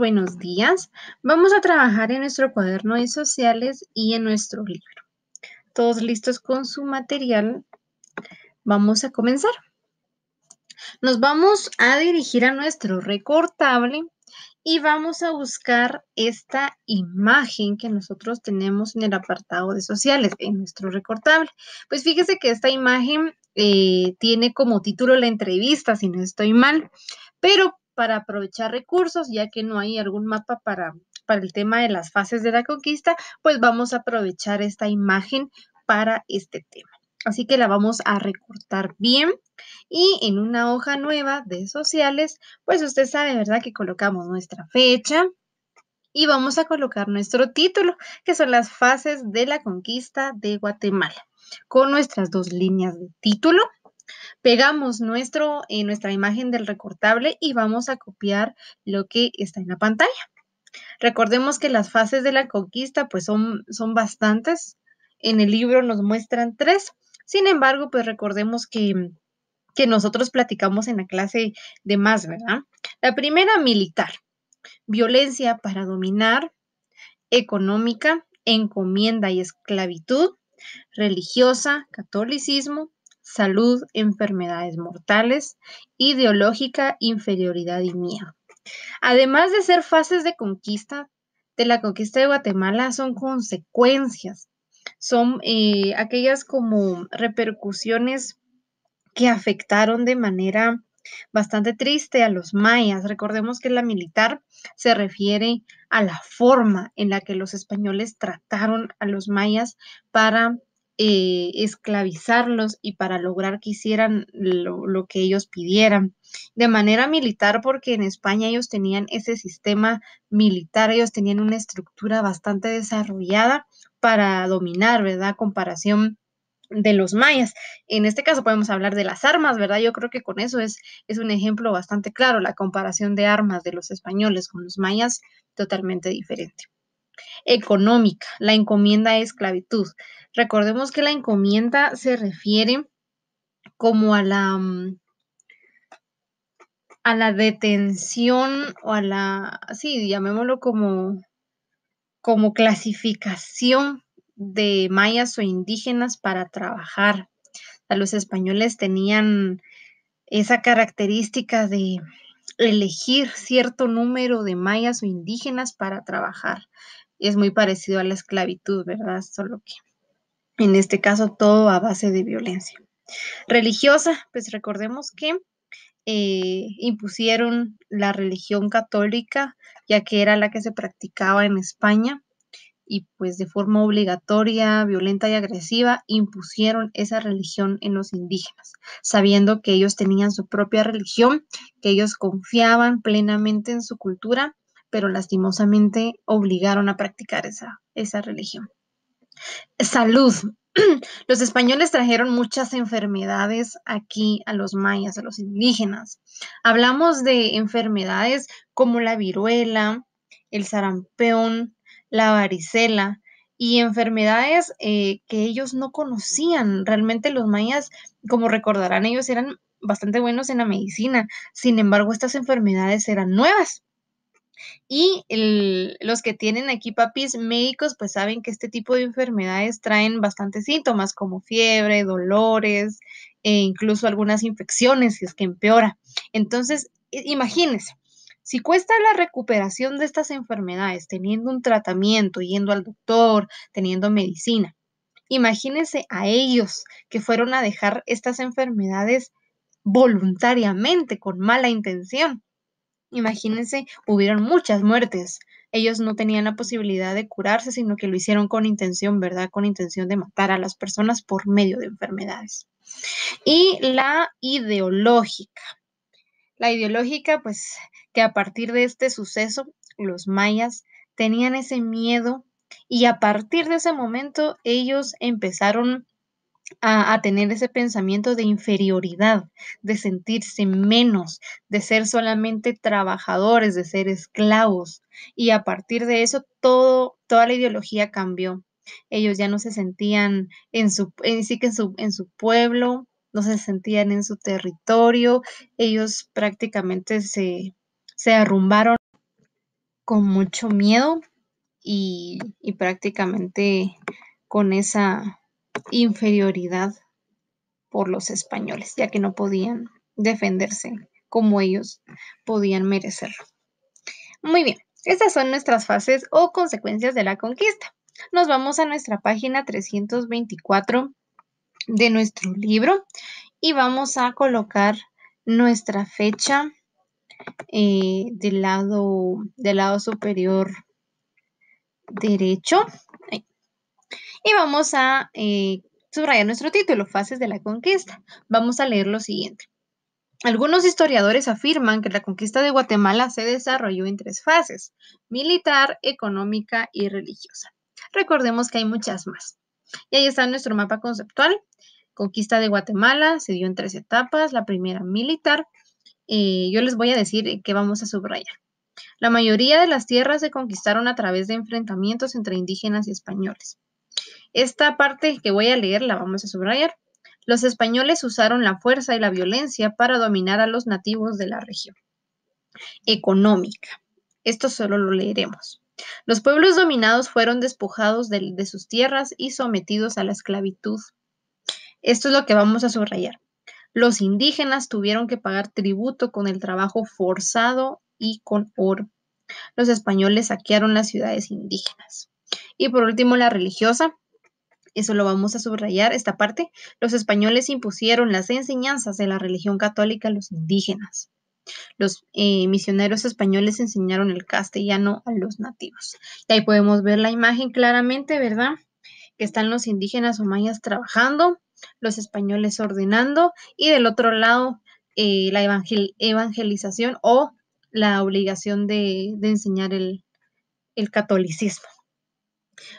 buenos días. Vamos a trabajar en nuestro cuaderno de sociales y en nuestro libro. ¿Todos listos con su material? Vamos a comenzar. Nos vamos a dirigir a nuestro recortable y vamos a buscar esta imagen que nosotros tenemos en el apartado de sociales, en nuestro recortable. Pues fíjese que esta imagen tiene como título la entrevista, si no estoy mal, pero para aprovechar recursos, ya que no hay algún mapa para el tema de las fases de la conquista, pues vamos a aprovechar esta imagen para este tema. Así que la vamos a recortar bien y en una hoja nueva de sociales, pues usted sabe, ¿verdad? Que colocamos nuestra fecha y vamos a colocar nuestro título, que son las fases de la conquista de Guatemala, con nuestras dos líneas de título. Pegamos nuestra imagen del recortable y vamos a copiar lo que está en la pantalla. Recordemos que las fases de la conquista pues son bastantes. En el libro nos muestran 3. Sin embargo, pues recordemos que nosotros platicamos en la clase de más, ¿verdad? La primera, militar. Violencia para dominar, económica, encomienda y esclavitud, religiosa, catolicismo, salud, enfermedades mortales, ideológica, inferioridad y miedo. Además de ser fases de conquista, de la conquista de Guatemala son consecuencias, son aquellas como repercusiones que afectaron de manera bastante triste a los mayas. Recordemos que la militar se refiere a la forma en la que los españoles trataron a los mayas para esclavizarlos y para lograr que hicieran lo que ellos pidieran. De manera militar, porque en España ellos tenían ese sistema militar, ellos tenían una estructura bastante desarrollada para dominar, ¿verdad? A comparación de los mayas. En este caso podemos hablar de las armas, ¿verdad? Yo creo que con eso es un ejemplo bastante claro, la comparación de armas de los españoles con los mayas, totalmente diferente. Económica, la encomienda de esclavitud. Recordemos que la encomienda se refiere como a la detención o sí, llamémoslo como clasificación de mayas o indígenas para trabajar. Los españoles tenían esa característica de elegir cierto número de mayas o indígenas para trabajar. Es muy parecido a la esclavitud, ¿verdad? Solo que en este caso todo a base de violencia. Religiosa, pues recordemos que impusieron la religión católica, ya que era la que se practicaba en España, y pues de forma obligatoria, violenta y agresiva impusieron esa religión en los indígenas, sabiendo que ellos tenían su propia religión, que ellos confiaban plenamente en su cultura, pero lastimosamente obligaron a practicar esa religión. Salud. Los españoles trajeron muchas enfermedades aquí a los mayas, a los indígenas. Hablamos de enfermedades como la viruela, el sarampión, la varicela y enfermedades que ellos no conocían. Realmente los mayas, como recordarán, ellos eran bastante buenos en la medicina. Sin embargo, estas enfermedades eran nuevas. Y los que tienen aquí papis médicos, pues saben que este tipo de enfermedades traen bastantes síntomas como fiebre, dolores e incluso algunas infecciones si es que empeora. Entonces, imagínense, si cuesta la recuperación de estas enfermedades teniendo un tratamiento, yendo al doctor, teniendo medicina, imagínense a ellos que fueron a dejar estas enfermedades voluntariamente, con mala intención. Imagínense, hubieron muchas muertes. Ellos no tenían la posibilidad de curarse, sino que lo hicieron con intención, ¿verdad? Con intención de matar a las personas por medio de enfermedades. Y la ideológica. La ideológica, pues, que a partir de este suceso, los mayas tenían ese miedo y a partir de ese momento ellos empezaron a tener ese pensamiento de inferioridad, de sentirse menos, de ser solamente trabajadores, de ser esclavos. Y a partir de eso, toda la ideología cambió. Ellos ya no se sentían en su pueblo, no se sentían en su territorio, ellos prácticamente se arrumbaron. con mucho miedo y prácticamente con esa inferioridad por los españoles, ya que no podían defenderse como ellos podían merecerlo. Muy bien, estas son nuestras fases o consecuencias de la conquista. Nos vamos a nuestra página 324 de nuestro libro y vamos a colocar nuestra fecha del lado superior derecho y vamos a subrayar nuestro título, Fases de la Conquista. Vamos a leer lo siguiente. Algunos historiadores afirman que la conquista de Guatemala se desarrolló en 3 fases: militar, económica y religiosa. Recordemos que hay muchas más. Y ahí está nuestro mapa conceptual. Conquista de Guatemala se dio en 3 etapas. La primera, militar. Yo les voy a decir que vamos a subrayar. La mayoría de las tierras se conquistaron a través de enfrentamientos entre indígenas y españoles. Esta parte que voy a leer la vamos a subrayar. Los españoles usaron la fuerza y la violencia para dominar a los nativos de la región. Económica. Esto solo lo leeremos. Los pueblos dominados fueron despojados de sus tierras y sometidos a la esclavitud. Esto es lo que vamos a subrayar. Los indígenas tuvieron que pagar tributo con el trabajo forzado y con oro. Los españoles saquearon las ciudades indígenas. Y por último, la religiosa. Eso lo vamos a subrayar, esta parte. Los españoles impusieron las enseñanzas de la religión católica a los indígenas. Los misioneros españoles enseñaron el castellano a los nativos. Y ahí podemos ver la imagen claramente, ¿verdad? Que están los indígenas o mayas trabajando, los españoles ordenando y del otro lado la evangelización o la obligación de enseñar el catolicismo.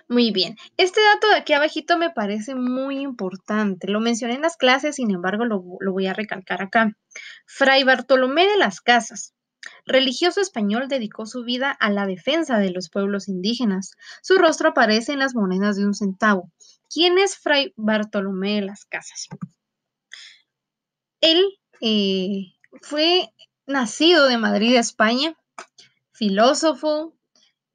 Muy bien, este dato de aquí abajito me parece muy importante. Lo mencioné en las clases, sin embargo lo voy a recalcar acá. Fray Bartolomé de las Casas, religioso español, dedicó su vida a la defensa de los pueblos indígenas. Su rostro aparece en las monedas de 1 centavo. ¿Quién es Fray Bartolomé de las Casas? Él fue nacido de Madrid, España, filósofo,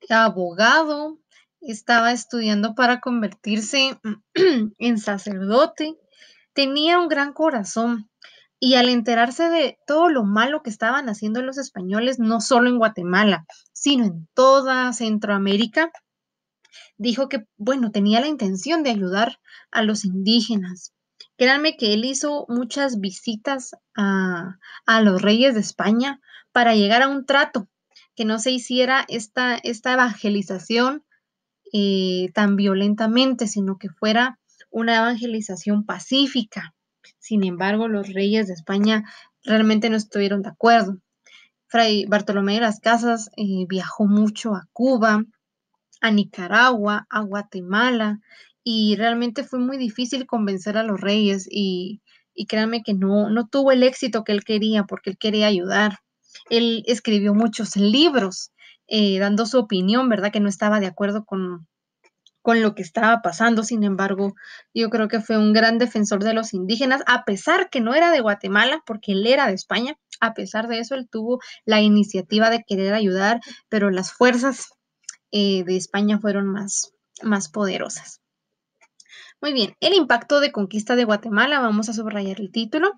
abogado, estaba estudiando para convertirse en sacerdote, tenía un gran corazón y al enterarse de todo lo malo que estaban haciendo los españoles, no solo en Guatemala, sino en toda Centroamérica, dijo que, bueno, tenía la intención de ayudar a los indígenas. Créanme que él hizo muchas visitas a los reyes de España para llegar a un trato, que no se hiciera esta evangelización tan violentamente, sino que fuera una evangelización pacífica. Sin embargo, los reyes de España realmente no estuvieron de acuerdo. Fray Bartolomé de las Casas viajó mucho a Cuba, a Nicaragua, a Guatemala, y realmente fue muy difícil convencer a los reyes y créanme que no tuvo el éxito que él quería porque él quería ayudar. Él escribió muchos libros dando su opinión, ¿verdad? Que no estaba de acuerdo con lo que estaba pasando. Sin embargo, yo creo que fue un gran defensor de los indígenas, a pesar que no era de Guatemala, porque él era de España. A pesar de eso, él tuvo la iniciativa de querer ayudar, pero las fuerzas de España fueron más poderosas. Muy bien, el impacto de conquista de Guatemala, vamos a subrayar el título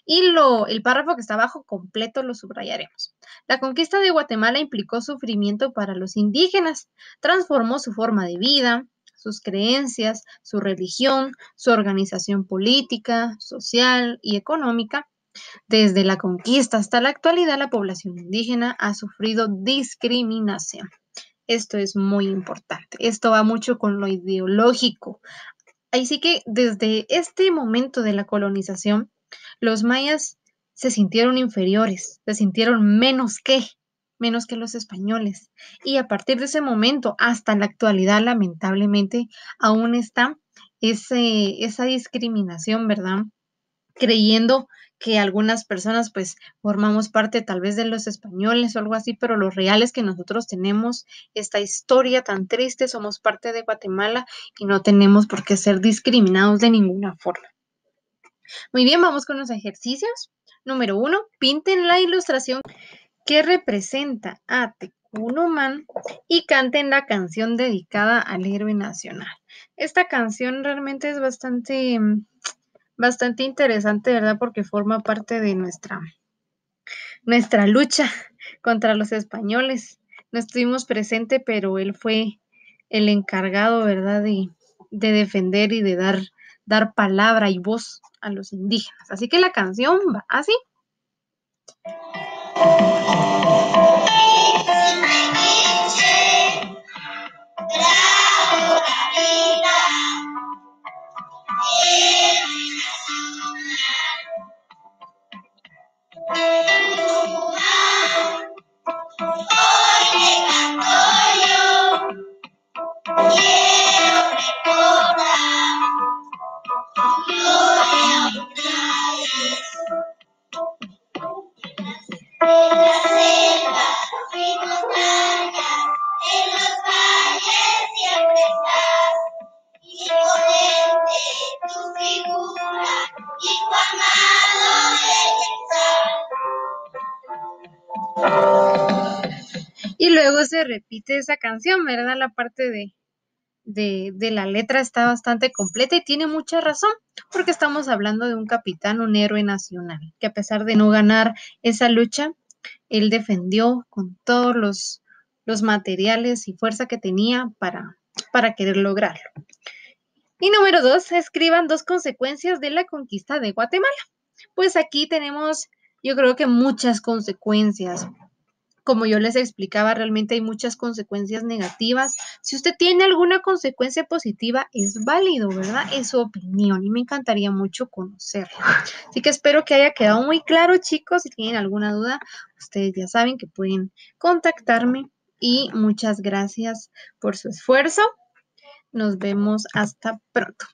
y el párrafo que está abajo completo lo subrayaremos. La conquista de Guatemala implicó sufrimiento para los indígenas, transformó su forma de vida, sus creencias, su religión, su organización política, social y económica. Desde la conquista hasta la actualidad, la población indígena ha sufrido discriminación. Esto es muy importante. Esto va mucho con lo ideológico. Así que desde este momento de la colonización, los mayas se sintieron inferiores, se sintieron menos que los españoles. Y a partir de ese momento hasta la actualidad, lamentablemente, aún está esa discriminación, ¿verdad? Creyendo que algunas personas pues formamos parte tal vez de los españoles o algo así, pero lo real es que nosotros tenemos esta historia tan triste, somos parte de Guatemala y no tenemos por qué ser discriminados de ninguna forma. Muy bien, vamos con los ejercicios. Número 1, pinten la ilustración que representa a humano y canten la canción dedicada al héroe nacional. Esta canción realmente es bastante interesante, ¿verdad? Porque forma parte de nuestra lucha contra los españoles. No estuvimos presentes, pero él fue el encargado, ¿verdad? De defender y de dar palabra y voz a los indígenas. Así que la canción va así. Y luego se repite esa canción, ¿verdad? La parte de la letra está bastante completa y tiene mucha razón, porque estamos hablando de un capitán, un héroe nacional, que a pesar de no ganar esa lucha, él defendió con todos los materiales y fuerza que tenía para querer lograrlo. Y número 2, escriban 2 consecuencias de la conquista de Guatemala. Pues aquí tenemos, yo creo que muchas consecuencias. Como yo les explicaba, realmente hay muchas consecuencias negativas. Si usted tiene alguna consecuencia positiva, es válido, ¿verdad? Es su opinión y me encantaría mucho conocerla. Así que espero que haya quedado muy claro, chicos. Si tienen alguna duda, ustedes ya saben que pueden contactarme y muchas gracias por su esfuerzo. Nos vemos hasta pronto.